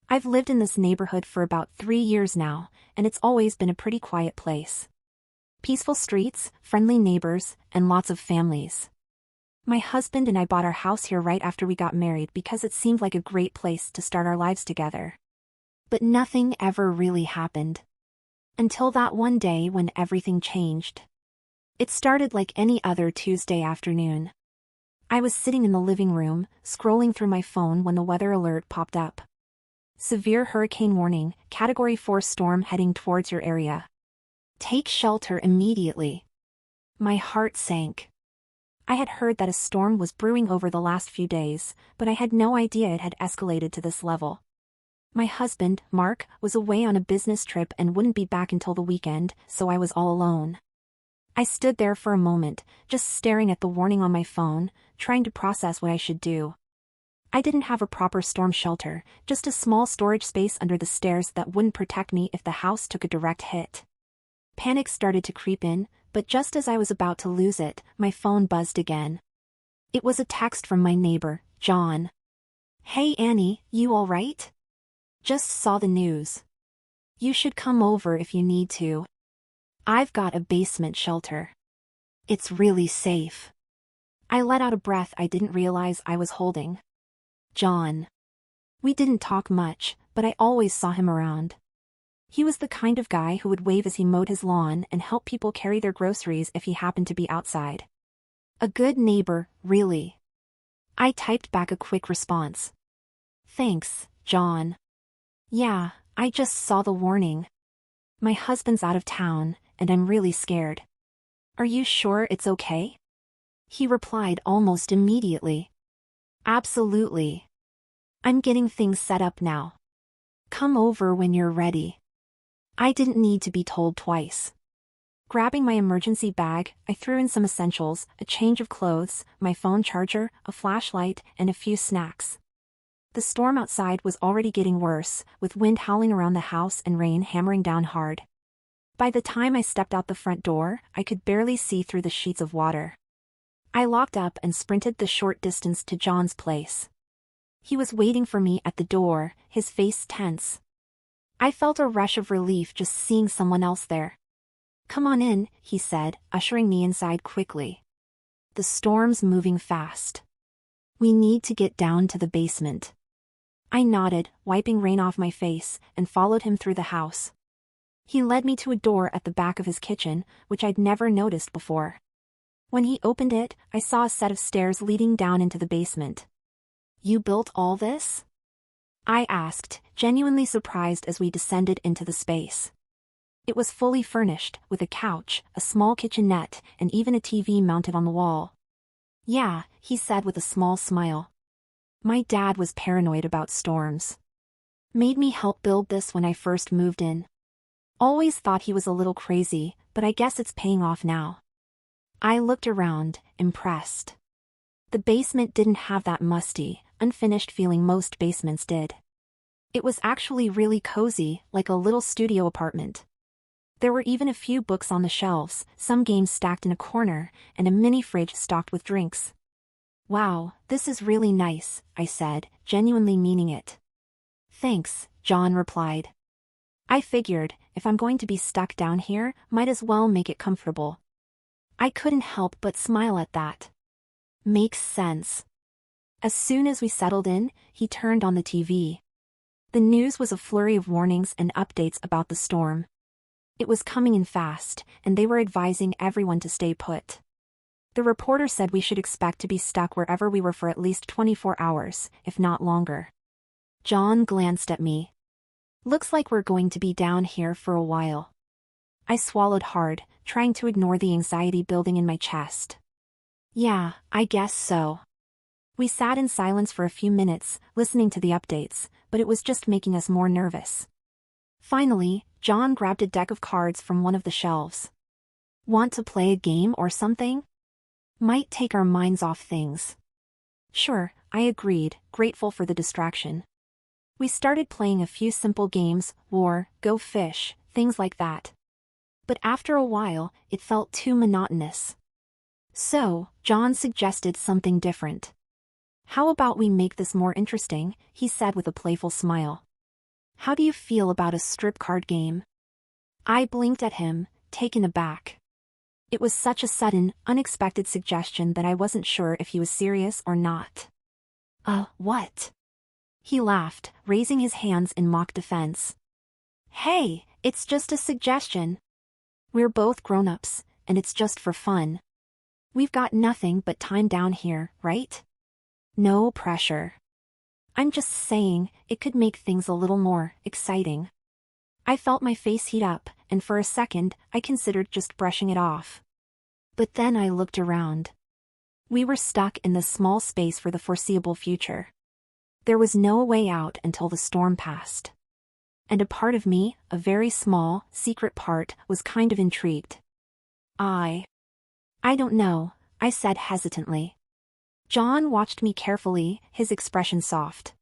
I've lived in this neighborhood for about 3 years now, and it's always been a pretty quiet place. Peaceful streets, friendly neighbors, and lots of families. My husband and I bought our house here right after we got married because it seemed like a great place to start our lives together. But nothing ever really happened. Until that one day when everything changed. It started like any other Tuesday afternoon. I was sitting in the living room, scrolling through my phone when the weather alert popped up. Severe hurricane warning, Category 4 storm heading towards your area. Take shelter immediately. My heart sank. I had heard that a storm was brewing over the last few days, but I had no idea it had escalated to this level. My husband, Mark, was away on a business trip and wouldn't be back until the weekend, so I was all alone. I stood there for a moment, just staring at the warning on my phone, trying to process what I should do. I didn't have a proper storm shelter, just a small storage space under the stairs that wouldn't protect me if the house took a direct hit. Panic started to creep in, but just as I was about to lose it, my phone buzzed again. It was a text from my neighbor, John. "Hey Annie, you all right? Just saw the news. You should come over if you need to. I've got a basement shelter. It's really safe." I let out a breath I didn't realize I was holding. John. We didn't talk much, but I always saw him around. He was the kind of guy who would wave as he mowed his lawn and help people carry their groceries if he happened to be outside. A good neighbor, really. I typed back a quick response. "Thanks, John. Yeah, I just saw the warning. My husband's out of town, and I'm really scared. Are you sure it's okay?" He replied almost immediately. "Absolutely. I'm getting things set up now. Come over when you're ready." I didn't need to be told twice. Grabbing my emergency bag, I threw in some essentials, a change of clothes, my phone charger, a flashlight, and a few snacks. The storm outside was already getting worse, with wind howling around the house and rain hammering down hard. By the time I stepped out the front door, I could barely see through the sheets of water. I locked up and sprinted the short distance to John's place. He was waiting for me at the door, his face tense. I felt a rush of relief just seeing someone else there. "Come on in," he said, ushering me inside quickly. "The storm's moving fast. We need to get down to the basement." I nodded, wiping rain off my face, and followed him through the house. He led me to a door at the back of his kitchen, which I'd never noticed before. When he opened it, I saw a set of stairs leading down into the basement. "You built all this?" I asked, genuinely surprised as we descended into the space. It was fully furnished, with a couch, a small kitchenette, and even a TV mounted on the wall. "Yeah," he said with a small smile. "My dad was paranoid about storms. Made me help build this when I first moved in. Always thought he was a little crazy, but I guess it's paying off now." I looked around, impressed. The basement didn't have that musty, unfinished feeling most basements did. It was actually really cozy, like a little studio apartment. There were even a few books on the shelves, some games stacked in a corner, and a mini fridge stocked with drinks. "Wow, this is really nice," I said, genuinely meaning it. "Thanks," John replied. I figured, if I'm going to be stuck down here, might as well make it comfortable. I couldn't help but smile at that. Makes sense. As soon as we settled in, he turned on the TV. The news was a flurry of warnings and updates about the storm. It was coming in fast, and they were advising everyone to stay put. The reporter said we should expect to be stuck wherever we were for at least 24 hours, if not longer. John glanced at me. "Looks like we're going to be down here for a while." I swallowed hard, trying to ignore the anxiety building in my chest. "Yeah, I guess so." We sat in silence for a few minutes, listening to the updates, but it was just making us more nervous. Finally, John grabbed a deck of cards from one of the shelves. "Want to play a game or something? Might take our minds off things." Sure, I agreed, grateful for the distraction. We started playing a few simple games, war, go fish, things like that. But after a while, it felt too monotonous. So, John suggested something different. "How about we make this more interesting?" he said with a playful smile. How do you feel about a strip card game? I blinked at him, taken aback. It was such a sudden, unexpected suggestion that I wasn't sure if he was serious or not. What? He laughed, raising his hands in mock defense. Hey, it's just a suggestion. We're both grown-ups, and it's just for fun. We've got nothing but time down here, right? No pressure. I'm just saying, it could make things a little more exciting. I felt my face heat up, and for a second, I considered just brushing it off. But then I looked around. We were stuck in this small space for the foreseeable future. There was no way out until the storm passed. And a part of me, a very small, secret part, was kind of intrigued. I don't know, I said hesitantly. John watched me carefully, his expression soft.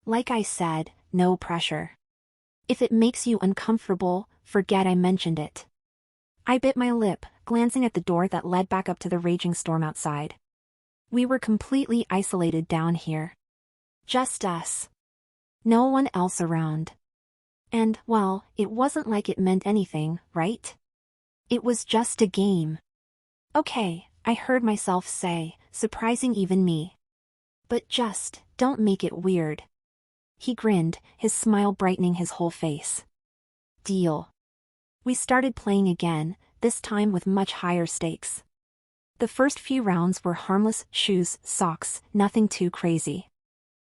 Like I said, no pressure. If it makes you uncomfortable, forget I mentioned it. I bit my lip, glancing at the door that led back up to the raging storm outside. We were completely isolated down here. Just us. No one else around. And, well, it wasn't like it meant anything, right? It was just a game. Okay, I heard myself say, surprising even me. But just, don't make it weird. He grinned, his smile brightening his whole face. Deal. We started playing again, this time with much higher stakes. The first few rounds were harmless shoes, socks, nothing too crazy.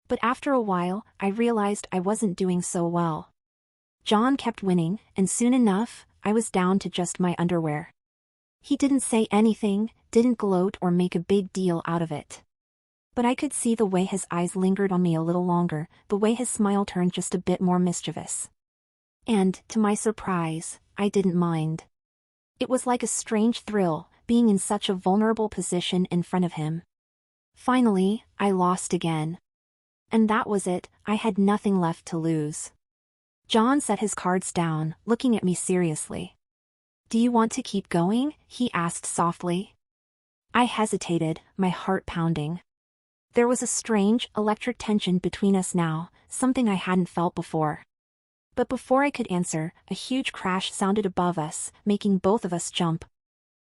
But after a while, I realized I wasn't doing so well. John kept winning, and soon enough, I was down to just my underwear. He didn't say anything, didn't gloat or make a big deal out of it. But I could see the way his eyes lingered on me a little longer, the way his smile turned just a bit more mischievous. And, to my surprise, I didn't mind. It was like a strange thrill, being in such a vulnerable position in front of him. Finally, I lost again. And that was it, I had nothing left to lose. John set his cards down, looking at me seriously. Do you want to keep going? He asked softly. I hesitated, my heart pounding. There was a strange, electric tension between us now, something I hadn't felt before. But before I could answer, a huge crash sounded above us, making both of us jump.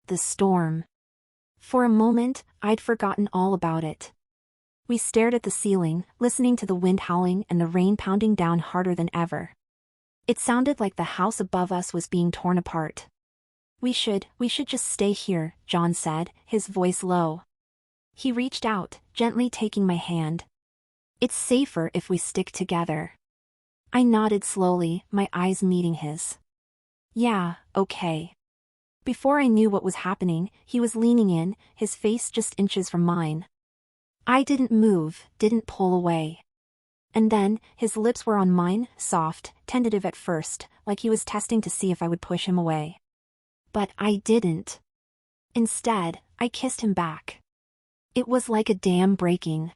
The storm. For a moment, I'd forgotten all about it. We stared at the ceiling, listening to the wind howling and the rain pounding down harder than ever. It sounded like the house above us was being torn apart. We should just stay here, John said, his voice low. He reached out, gently taking my hand. It's safer if we stick together. I nodded slowly, my eyes meeting his. Yeah, okay. Before I knew what was happening, he was leaning in, his face just inches from mine. I didn't move, didn't pull away. And then, his lips were on mine, soft, tentative at first, like he was testing to see if I would push him away. But I didn't. Instead, I kissed him back. It was like a dam breaking.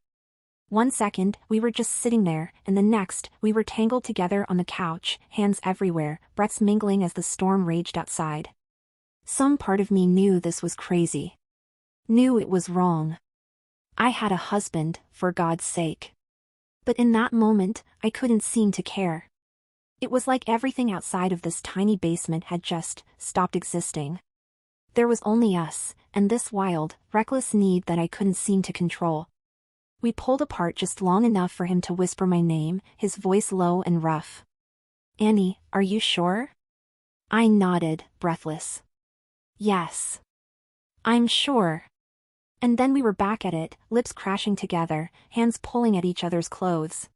1 second, we were just sitting there, and the next, we were tangled together on the couch, hands everywhere, breaths mingling as the storm raged outside. Some part of me knew this was crazy. Knew it was wrong. I had a husband, for God's sake. But in that moment, I couldn't seem to care. It was like everything outside of this tiny basement had just stopped existing. There was only us, and this wild, reckless need that I couldn't seem to control. We pulled apart just long enough for him to whisper my name, his voice low and rough. Annie, are you sure? I nodded, breathless. Yes. I'm sure. And then we were back at it, lips crashing together, hands pulling at each other's clothes.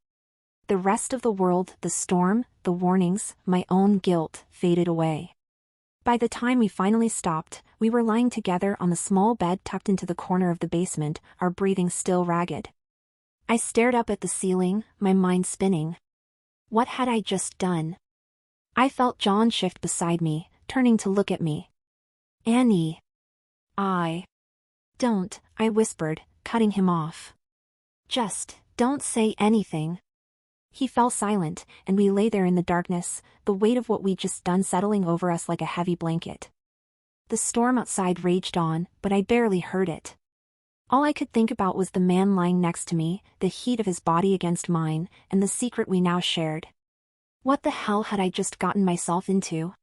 The rest of the world, the storm, the warnings, my own guilt, faded away. By the time we finally stopped, we were lying together on the small bed tucked into the corner of the basement, our breathing still ragged. I stared up at the ceiling, my mind spinning. What had I just done? I felt John shift beside me, turning to look at me. Annie. Don't, I whispered, cutting him off. Just, don't say anything. He fell silent, and we lay there in the darkness, the weight of what we'd just done settling over us like a heavy blanket. The storm outside raged on, but I barely heard it. All I could think about was the man lying next to me, the heat of his body against mine, and the secret we now shared. What the hell had I just gotten myself into?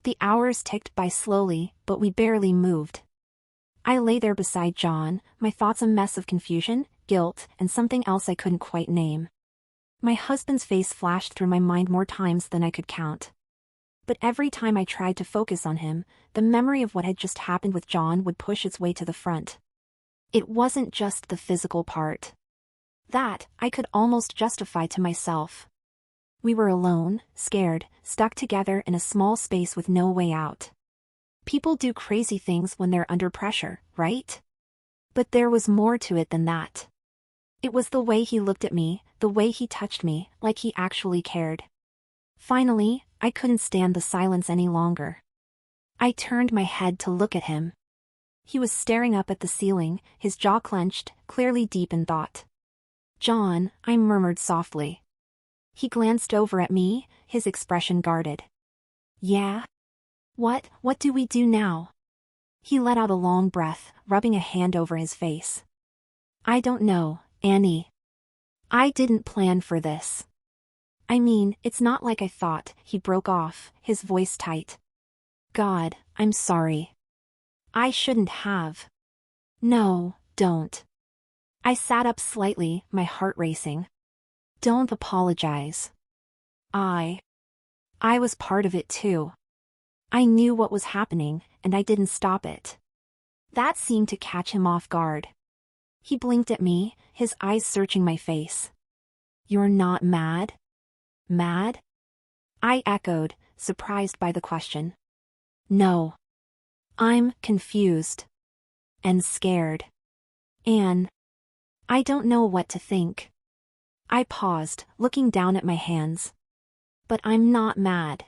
The hours ticked by slowly, but we barely moved. I lay there beside John, my thoughts a mess of confusion, guilt, and something else I couldn't quite name. My husband's face flashed through my mind more times than I could count. But every time I tried to focus on him, the memory of what had just happened with John would push its way to the front. It wasn't just the physical part. That, I could almost justify to myself. We were alone, scared, stuck together in a small space with no way out. People do crazy things when they're under pressure, right? But there was more to it than that. It was the way he looked at me, the way he touched me, like he actually cared. Finally, I couldn't stand the silence any longer. I turned my head to look at him. He was staring up at the ceiling, his jaw clenched, clearly deep in thought. "John," I murmured softly. He glanced over at me, his expression guarded. "Yeah? What do we do now?" He let out a long breath, rubbing a hand over his face. "I don't know, Annie. I didn't plan for this. I mean, it's not like I thought," he broke off, his voice tight. "God, I'm sorry. I shouldn't have." "No, don't." I sat up slightly, my heart racing. "Don't apologize. I was part of it too. I knew what was happening, and I didn't stop it." That seemed to catch him off guard. He blinked at me, his eyes searching my face. "You're not mad?" "Mad?" I echoed, surprised by the question. "No. I'm confused. And scared. And I don't know what to think." I paused, looking down at my hands. "But I'm not mad."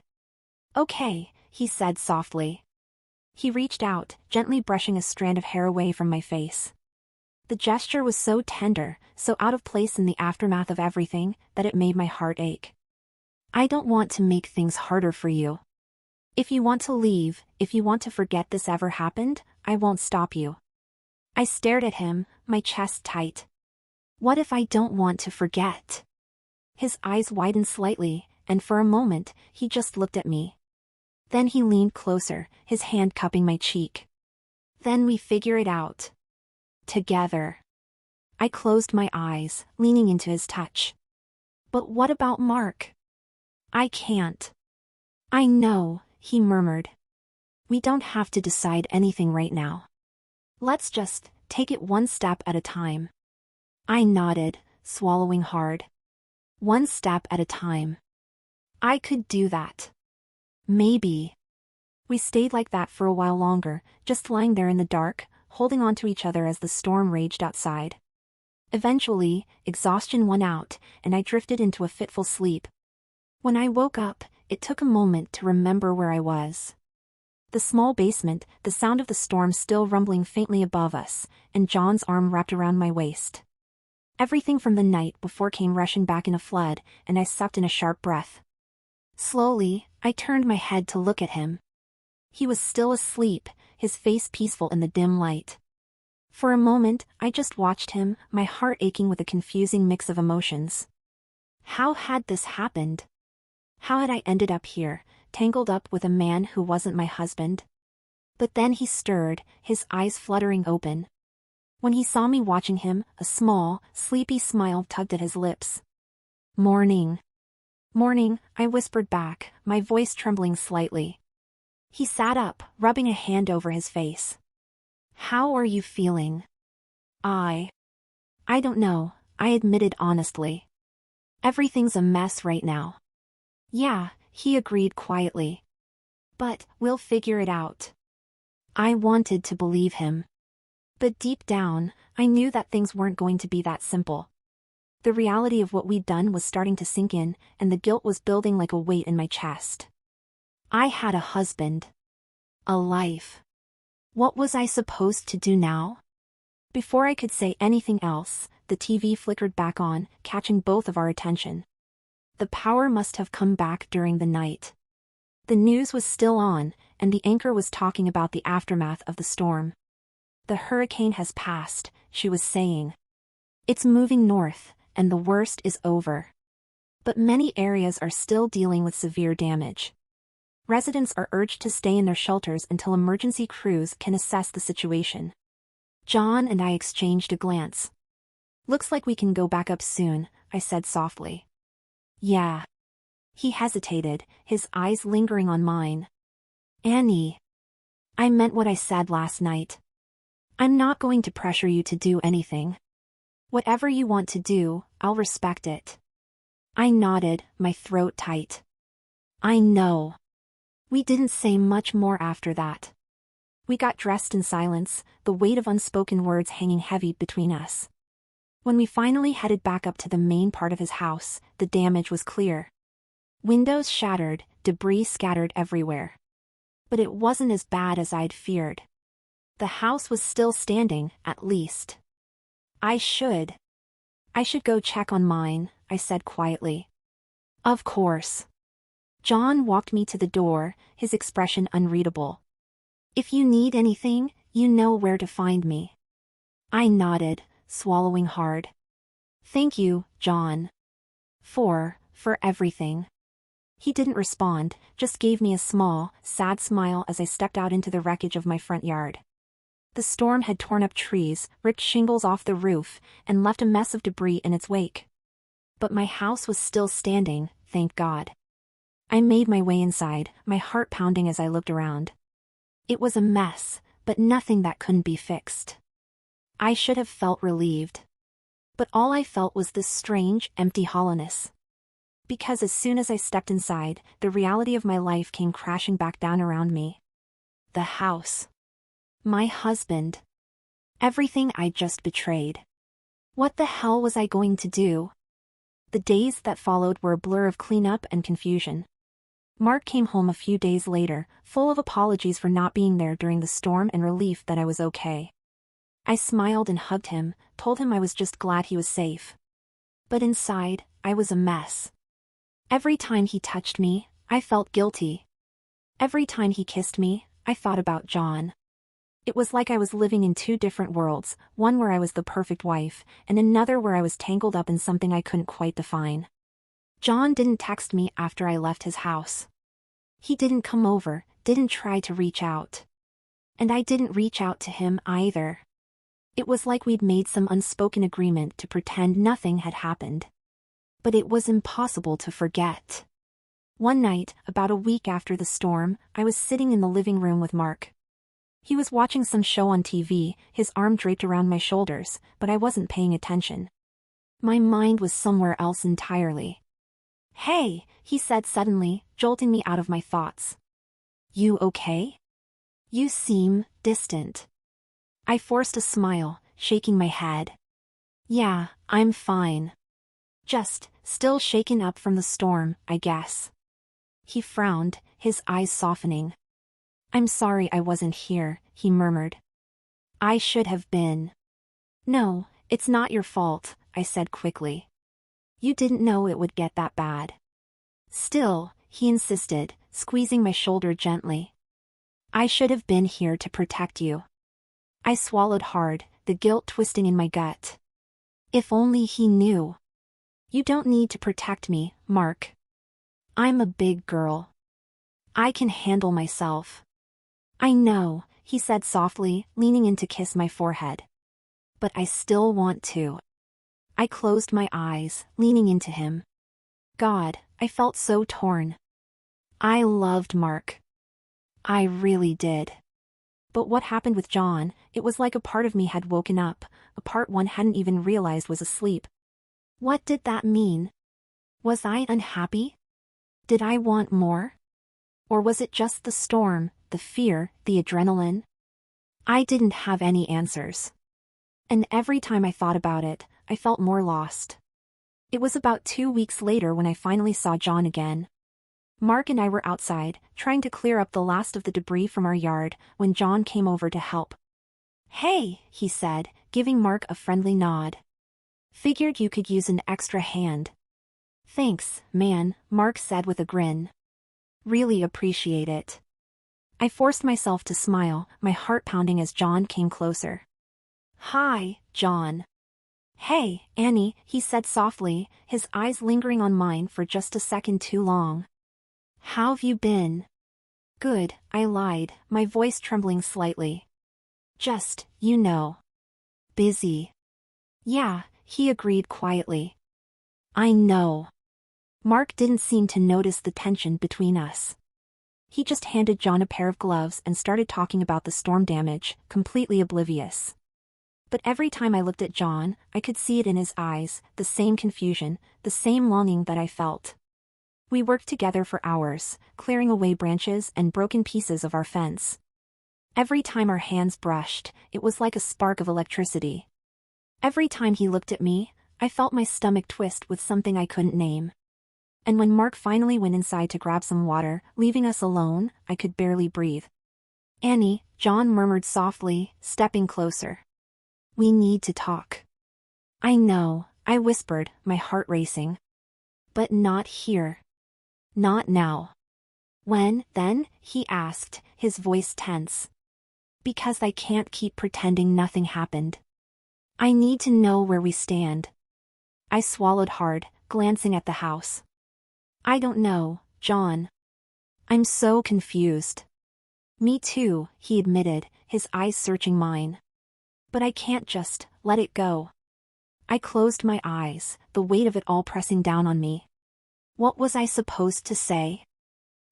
"Okay," he said softly. He reached out, gently brushing a strand of hair away from my face. The gesture was so tender, so out of place in the aftermath of everything, that it made my heart ache. "I don't want to make things harder for you. If you want to leave, if you want to forget this ever happened, I won't stop you." I stared at him, my chest tight. What if I don't want to forget? His eyes widened slightly, and for a moment, he just looked at me. Then he leaned closer, his hand cupping my cheek. "Then we figure it out. Together." I closed my eyes, leaning into his touch. "But what about Mark?" "I can't." "I know," he murmured. "We don't have to decide anything right now. Let's just take it one step at a time." I nodded, swallowing hard. One step at a time. I could do that. Maybe. We stayed like that for a while longer, just lying there in the dark, holding on to each other as the storm raged outside. Eventually, exhaustion won out, and I drifted into a fitful sleep. When I woke up, it took a moment to remember where I was. The small basement, the sound of the storm still rumbling faintly above us, and John's arm wrapped around my waist. Everything from the night before came rushing back in a flood, and I sucked in a sharp breath. Slowly, I turned my head to look at him. He was still asleep, his face peaceful in the dim light. For a moment, I just watched him, my heart aching with a confusing mix of emotions. How had this happened? How had I ended up here, tangled up with a man who wasn't my husband? But then he stirred, his eyes fluttering open. When he saw me watching him, a small, sleepy smile tugged at his lips. "Morning." "Morning," I whispered back, my voice trembling slightly. He sat up, rubbing a hand over his face. "How are you feeling?" I don't know," I admitted honestly. "Everything's a mess right now." "Yeah," he agreed quietly. "But we'll figure it out." I wanted to believe him. But deep down, I knew that things weren't going to be that simple. The reality of what we'd done was starting to sink in, and the guilt was building like a weight in my chest. I had a husband. A life. What was I supposed to do now? Before I could say anything else, the TV flickered back on, catching both of our attention. The power must have come back during the night. The news was still on, and the anchor was talking about the aftermath of the storm. "The hurricane has passed," she was saying. "It's moving north, and the worst is over." but many areas are still dealing with severe damage. Residents are urged to stay in their shelters until emergency crews can assess the situation. John and I exchanged a glance. Looks like we can go back up soon, I said softly. Yeah. He hesitated, his eyes lingering on mine. Annie. I meant what I said last night. I'm not going to pressure you to do anything. Whatever you want to do, I'll respect it. I nodded, my throat tight. I know. We didn't say much more after that. We got dressed in silence, the weight of unspoken words hanging heavy between us. When we finally headed back up to the main part of his house, the damage was clear. Windows shattered, debris scattered everywhere. But it wasn't as bad as I'd feared. The house was still standing, at least. I should go check on mine, I said quietly. Of course. John walked me to the door, his expression unreadable. If you need anything, you know where to find me. I nodded, swallowing hard. Thank you, John. For everything. He didn't respond, just gave me a small, sad smile as I stepped out into the wreckage of my front yard. The storm had torn up trees, ripped shingles off the roof, and left a mess of debris in its wake. But my house was still standing, thank God. I made my way inside, my heart pounding as I looked around. It was a mess, but nothing that couldn't be fixed. I should have felt relieved. But all I felt was this strange, empty hollowness. Because as soon as I stepped inside, the reality of my life came crashing back down around me. The house. My husband. Everything I'd just betrayed. What the hell was I going to do? The days that followed were a blur of cleanup and confusion. Mark came home a few days later, full of apologies for not being there during the storm and relief that I was okay. I smiled and hugged him, told him I was just glad he was safe. But inside, I was a mess. Every time he touched me, I felt guilty. Every time he kissed me, I thought about John. It was like I was living in two different worlds, one where I was the perfect wife, and another where I was tangled up in something I couldn't quite define. John didn't text me after I left his house. He didn't come over, didn't try to reach out. And I didn't reach out to him either. It was like we'd made some unspoken agreement to pretend nothing had happened. But it was impossible to forget. One night, about a week after the storm, I was sitting in the living room with Mark. He was watching some show on TV, his arm draped around my shoulders, but I wasn't paying attention. My mind was somewhere else entirely. Hey, he said suddenly, jolting me out of my thoughts. You okay? You seem distant. I forced a smile, shaking my head. Yeah, I'm fine. Just, still shaken up from the storm, I guess. He frowned, his eyes softening. I'm sorry I wasn't here, he murmured. I should have been. No, it's not your fault, I said quickly. You didn't know it would get that bad. Still, he insisted, squeezing my shoulder gently. I should have been here to protect you. I swallowed hard, the guilt twisting in my gut. If only he knew. You don't need to protect me, Mark. I'm a big girl. I can handle myself. I know, he said softly, leaning in to kiss my forehead. But I still want to. I closed my eyes, leaning into him. God, I felt so torn. I loved Mark. I really did. But what happened with John, it was like a part of me had woken up, a part one hadn't even realized was asleep. What did that mean? Was I unhappy? Did I want more? Or was it just the storm, the fear, the adrenaline? I didn't have any answers. And every time I thought about it, I felt more lost. It was about 2 weeks later when I finally saw John again. Mark and I were outside, trying to clear up the last of the debris from our yard, when John came over to help. Hey, he said, giving Mark a friendly nod. Figured you could use an extra hand. Thanks, man, Mark said with a grin. Really appreciate it. I forced myself to smile, my heart pounding as John came closer. Hi, John. Hey, Annie, he said softly, his eyes lingering on mine for just a second too long. How've you been? Good, I lied, my voice trembling slightly. Just, busy. Yeah, he agreed quietly. I know. Mark didn't seem to notice the tension between us. He just handed John a pair of gloves and started talking about the storm damage, completely oblivious. But every time I looked at John, I could see it in his eyes, the same confusion, the same longing that I felt. We worked together for hours, clearing away branches and broken pieces of our fence. Every time our hands brushed, it was like a spark of electricity. Every time he looked at me, I felt my stomach twist with something I couldn't name. And when Mark finally went inside to grab some water, leaving us alone, I could barely breathe. Annie, John murmured softly, stepping closer. We need to talk. I know, I whispered, my heart racing. But not here. Not now. When, then, he asked, his voice tense. Because I can't keep pretending nothing happened. I need to know where we stand. I swallowed hard, glancing at the house. I don't know, John. I'm so confused. Me too, he admitted, his eyes searching mine. But I can't just let it go. I closed my eyes, the weight of it all pressing down on me. What was I supposed to say?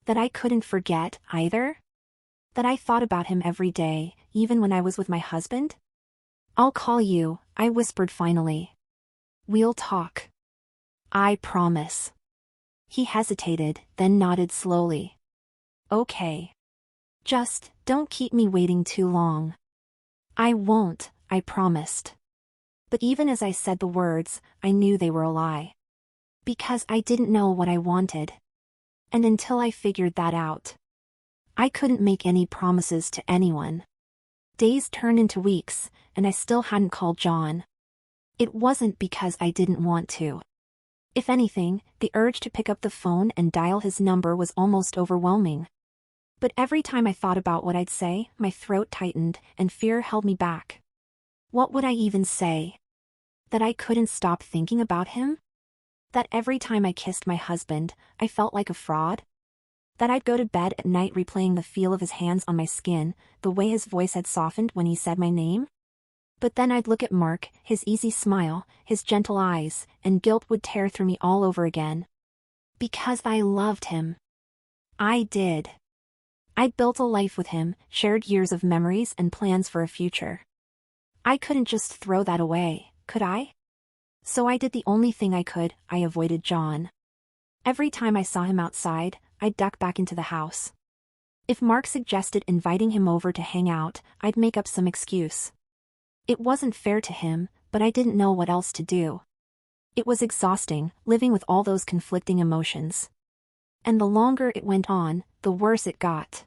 That I couldn't forget, either? That I thought about him every day, even when I was with my husband? I'll call you, I whispered finally. We'll talk. I promise. He hesitated, then nodded slowly. Okay. Just, don't keep me waiting too long. I won't, I promised. But even as I said the words, I knew they were a lie. Because I didn't know what I wanted. And until I figured that out, I couldn't make any promises to anyone. Days turned into weeks, and I still hadn't called John. It wasn't because I didn't want to. If anything, the urge to pick up the phone and dial his number was almost overwhelming. But every time I thought about what I'd say, my throat tightened, and fear held me back. What would I even say? That I couldn't stop thinking about him? That every time I kissed my husband, I felt like a fraud? That I'd go to bed at night replaying the feel of his hands on my skin, the way his voice had softened when he said my name? But then I'd look at Mark, his easy smile, his gentle eyes, and guilt would tear through me all over again. Because I loved him. I did. I'd built a life with him, shared years of memories and plans for a future. I couldn't just throw that away, could I? So I did the only thing I could, I avoided John. Every time I saw him outside, I'd duck back into the house. If Mark suggested inviting him over to hang out, I'd make up some excuse. It wasn't fair to him, but I didn't know what else to do. It was exhausting, living with all those conflicting emotions. And the longer it went on, the worse it got.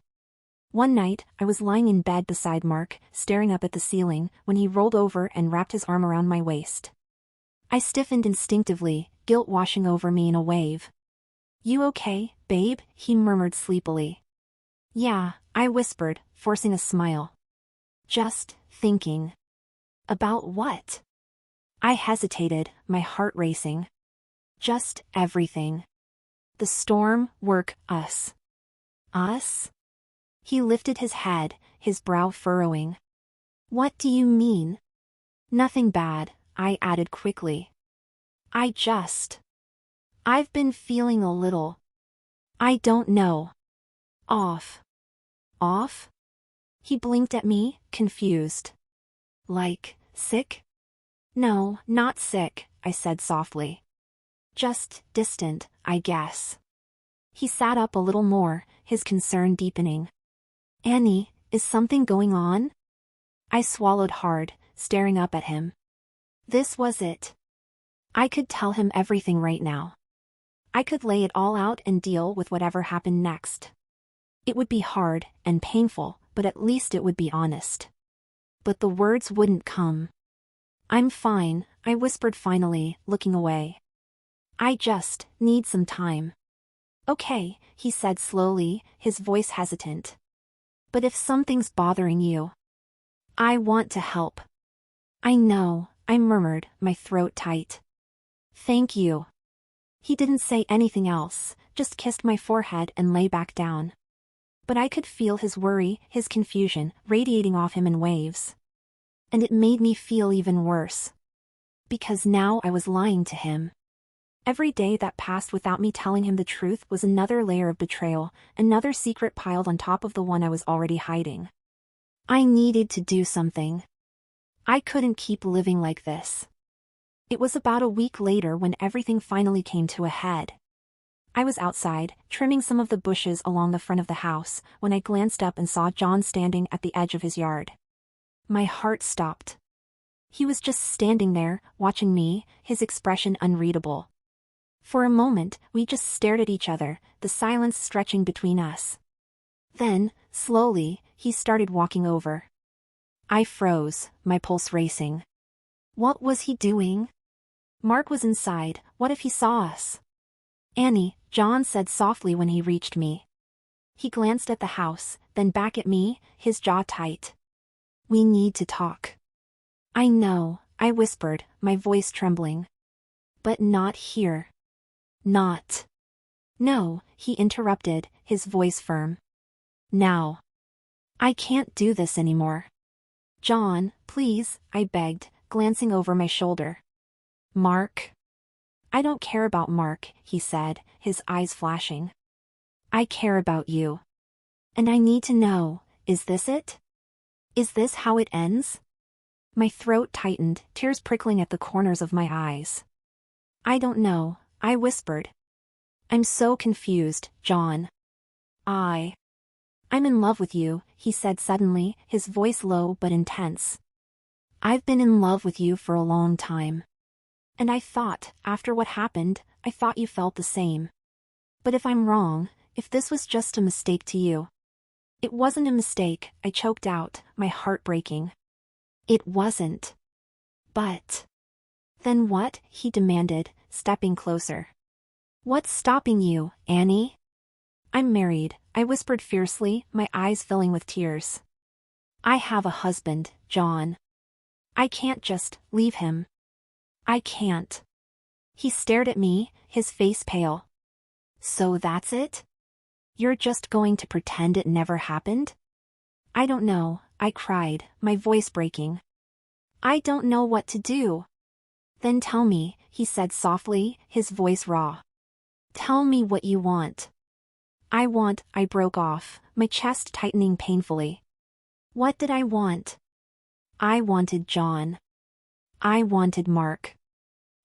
One night, I was lying in bed beside Mark, staring up at the ceiling, when he rolled over and wrapped his arm around my waist. I stiffened instinctively, guilt washing over me in a wave. You okay, babe? He murmured sleepily. Yeah, I whispered, forcing a smile. Just thinking. About what? I hesitated, my heart racing. Just everything. The storm, work, us. Us? He lifted his head, his brow furrowing. What do you mean? Nothing bad, I added quickly. I've been feeling a little. I don't know. Off. Off? He blinked at me, confused. Like, sick? No, not sick, I said softly. Just distant, I guess. He sat up a little more, his concern deepening. Annie, is something going on? I swallowed hard, staring up at him. This was it. I could tell him everything right now. I could lay it all out and deal with whatever happened next. It would be hard and painful, but at least it would be honest. But the words wouldn't come. I'm fine, I whispered finally, looking away. I just need some time. Okay, he said slowly, his voice hesitant. But if something's bothering you, I want to help. I know, I murmured, my throat tight. Thank you. He didn't say anything else, just kissed my forehead and lay back down. But I could feel his worry, his confusion, radiating off him in waves. And it made me feel even worse. Because now I was lying to him. Every day that passed without me telling him the truth was another layer of betrayal, another secret piled on top of the one I was already hiding. I needed to do something. I couldn't keep living like this. It was about a week later when everything finally came to a head. I was outside, trimming some of the bushes along the front of the house, when I glanced up and saw John standing at the edge of his yard. My heart stopped. He was just standing there, watching me, his expression unreadable. For a moment, we just stared at each other, the silence stretching between us. Then, slowly, he started walking over. I froze, my pulse racing. What was he doing? Mark was inside. What if he saw us? Annie, John said softly when he reached me. He glanced at the house, then back at me, his jaw tight. We need to talk. I know, I whispered, my voice trembling. But not here. Not. No, he interrupted, his voice firm. Now. I can't do this anymore. John, please, I begged, glancing over my shoulder. Mark? I don't care about Mark, he said, his eyes flashing. I care about you. And I need to know, is this it? Is this how it ends? My throat tightened, tears prickling at the corners of my eyes. I don't know, I whispered. I'm so confused, John. I'm in love with you, he said suddenly, his voice low but intense. I've been in love with you for a long time. And I thought, after what happened, I thought you felt the same. But if I'm wrong, if this was just a mistake to you. It wasn't a mistake, I choked out, my heart breaking. It wasn't. But. Then what? He demanded, stepping closer. What's stopping you, Annie? I'm married, I whispered fiercely, my eyes filling with tears. I have a husband, John. I can't just leave him. I can't. He stared at me, his face pale. So that's it? You're just going to pretend it never happened? I don't know, I cried, my voice breaking. I don't know what to do. Then tell me, he said softly, his voice raw. Tell me what you want. I broke off, my chest tightening painfully. What did I want? I wanted John. I wanted Mark.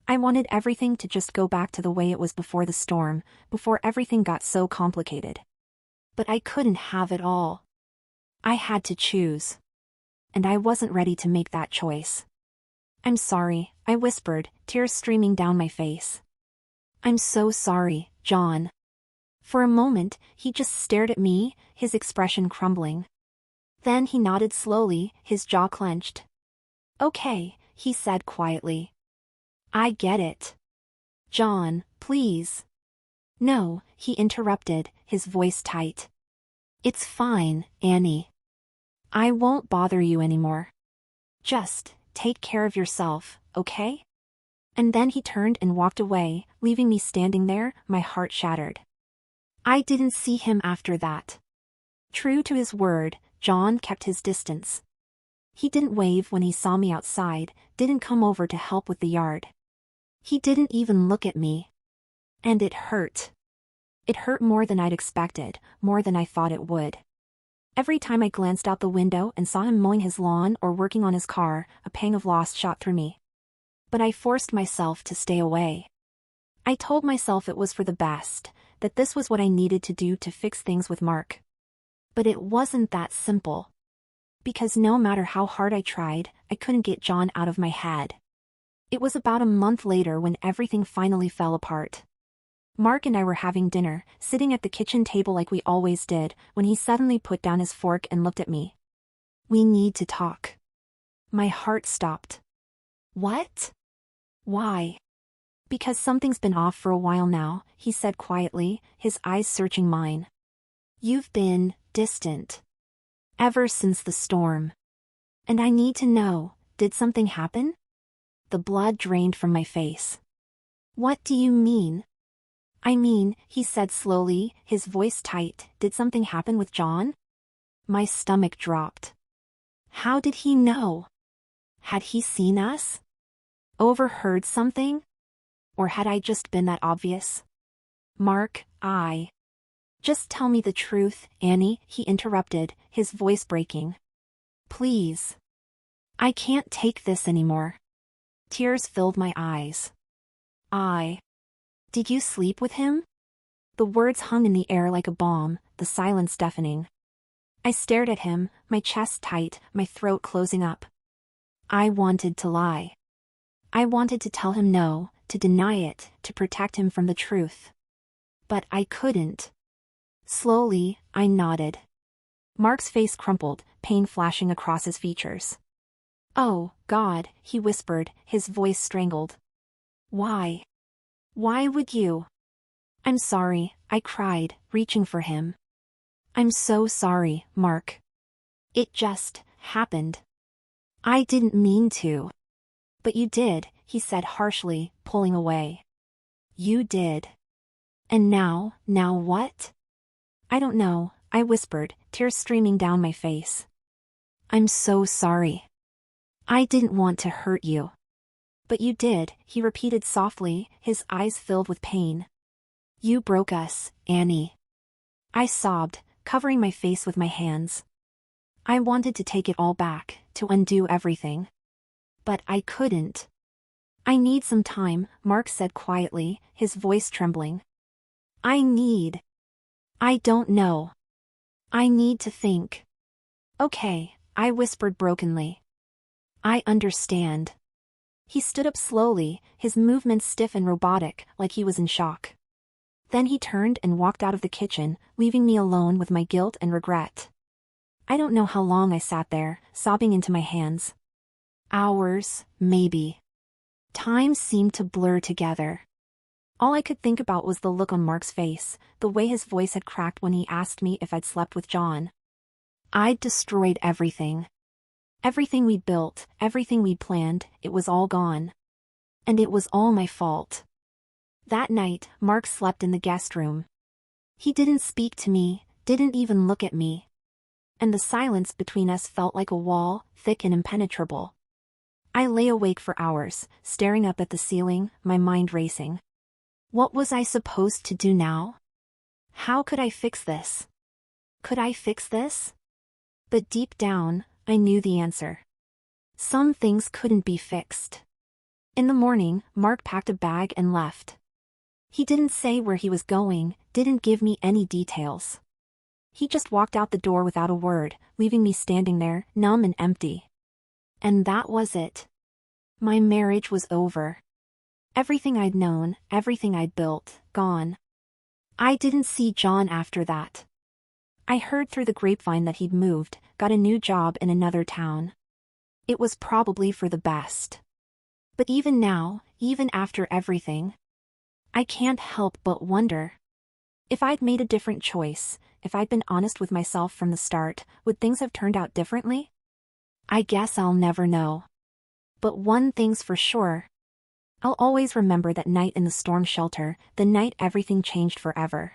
I wanted everything to just go back to the way it was before the storm, before everything got so complicated. But I couldn't have it all. I had to choose. And I wasn't ready to make that choice. I'm sorry, I whispered, tears streaming down my face. I'm so sorry, John. For a moment, he just stared at me, his expression crumbling. Then he nodded slowly, his jaw clenched. Okay, he said quietly. I get it. John, please. No, he interrupted, his voice tight. It's fine, Annie. I won't bother you anymore. Just take care of yourself, okay? And then he turned and walked away, leaving me standing there, my heart shattered. I didn't see him after that. True to his word, John kept his distance. He didn't wave when he saw me outside, didn't come over to help with the yard. He didn't even look at me. And it hurt. It hurt more than I'd expected, more than I thought it would. Every time I glanced out the window and saw him mowing his lawn or working on his car, a pang of loss shot through me. But I forced myself to stay away. I told myself it was for the best, that this was what I needed to do to fix things with Mark. But it wasn't that simple. Because no matter how hard I tried, I couldn't get John out of my head. It was about a month later when everything finally fell apart. Mark and I were having dinner, sitting at the kitchen table like we always did, when he suddenly put down his fork and looked at me. We need to talk. My heart stopped. What? Why? Because something's been off for a while now, he said quietly, his eyes searching mine. You've been distant. Ever since the storm. And I need to know, did something happen? the blood drained from my face. What do you mean? I mean, he said slowly, his voice tight, did something happen with John? My stomach dropped. How did he know? Had he seen us? Overheard something? Or had I just been that obvious? Mark, Just tell me the truth, Annie, he interrupted, his voice breaking. Please. I can't take this anymore. Tears filled my eyes. Did you sleep with him? The words hung in the air like a bomb, the silence deafening. I stared at him, my chest tight, my throat closing up. I wanted to lie. I wanted to tell him no, to deny it, to protect him from the truth. But I couldn't. Slowly, I nodded. Mark's face crumpled, pain flashing across his features. Oh, God, he whispered, his voice strangled. Why? Why would you? I'm sorry, I cried, reaching for him. I'm so sorry, Mark. It just happened. I didn't mean to. But you did, he said harshly, pulling away. You did. And now what? I don't know, I whispered, tears streaming down my face. I'm so sorry. I didn't want to hurt you. But you did, he repeated softly, his eyes filled with pain. You broke us, Annie. I sobbed, covering my face with my hands. I wanted to take it all back, to undo everything. But I couldn't. I need some time, Mark said quietly, his voice trembling. I don't know. I need to think. Okay, I whispered brokenly. I understand. He stood up slowly, his movements stiff and robotic, like he was in shock. Then he turned and walked out of the kitchen, leaving me alone with my guilt and regret. I don't know how long I sat there, sobbing into my hands. Hours, maybe. Time seemed to blur together. All I could think about was the look on Mark's face, the way his voice had cracked when he asked me if I'd slept with John. I'd destroyed everything. Everything we'd built, everything we'd planned, it was all gone. And it was all my fault. That night, Mark slept in the guest room. He didn't speak to me, didn't even look at me. And the silence between us felt like a wall, thick and impenetrable. I lay awake for hours, staring up at the ceiling, my mind racing. What was I supposed to do now? How could I fix this? Could I fix this? But deep down, I knew the answer. Some things couldn't be fixed. In the morning, Mark packed a bag and left. He didn't say where he was going, didn't give me any details. He just walked out the door without a word, leaving me standing there, numb and empty. And that was it. My marriage was over. Everything I'd known, everything I'd built, gone. I didn't see John after that. I heard through the grapevine that he'd moved, got a new job in another town. It was probably for the best. But even now, even after everything, I can't help but wonder. If I'd made a different choice, if I'd been honest with myself from the start, would things have turned out differently? I guess I'll never know. But one thing's for sure. I'll always remember that night in the storm shelter, the night everything changed forever.